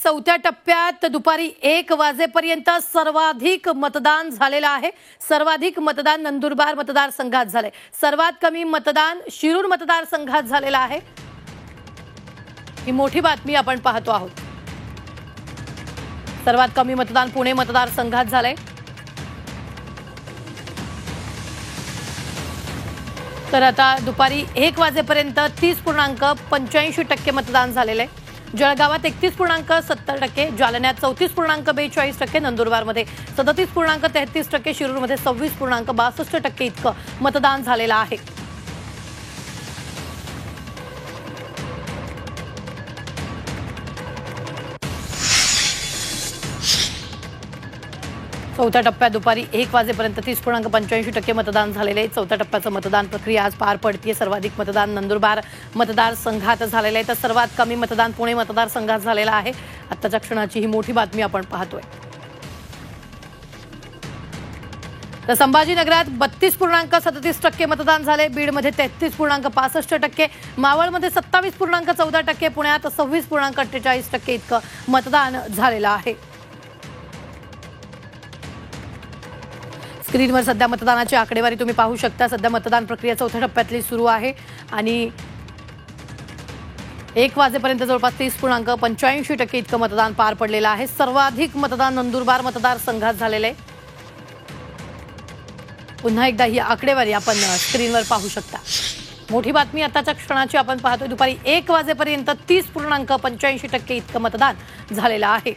चौथ्या टप्प्यात दुपारी 1 वाजेपर्यंत सर्वाधिक मतदान झालेलं आहे। सर्वाधिक मतदान नंदुरबार मतदारसंघात झाले। सर्वात कमी मतदान शिरूर मतदारसंघात झालेलं आहे। ही मोठी बातमी आपण पाहतो आहोत। सर्वात कमी मतदान पुणे मतदारसंघात झाले। तर आता दुपारी 1 वाजेपर्यंत 30.85% मतदान झालेले आहे। जळगावात 31.70%, जालन्यात 34.42%, नंदुरबारमध्ये 37.33%, शिरूरमध्ये 26.62% इतकं मतदान झालेलं आहे। चौथ्या टप्प्यात दुपारी 1 वाजेपर्यंत 30.85% मतदान झालेले आहे। चौथ्या टप्प्याचं मतदान प्रक्रिया आज पार पडते। सर्वाधिक मतदान नंदुरबार मतदारसंघात झालेलं आहे, तर सर्वात कमी मतदान पुणे मतदारसंघात झालेलं आहे। आत्ताच्या क्षणाची ही मोठी बातमी आपण पाहतोय। तर संभाजीनगरात 32.37% मतदान झाले, बीडमध्ये 33.65%, मावळमध्ये 27.14%, पुण्यात 26.48% इतकं मतदान झालेलं आहे। स्क्रीनवर सध्या मतदानाची आकडेवारी तुम्ही पाहू शकता। सध्या मतदान प्रक्रिया चौथ्या टप्प्यातली सुरू आहे आणि 1 वाजेपर्यंत जवळपास 30.85% इतकं मतदान पार पडलेलं आहे। सर्वाधिक मतदान नंदुरबार मतदारसंघात झालेलं आहे। पुन्हा एकदा ही आकडेवारी आपण स्क्रीनवर पाहू शकता। मोठी बातमी आताच्या क्षणाची आपण पाहतोय। दुपारी 1 वाजेपर्यंत 30.85% इतकं मतदान झालेलं आहे।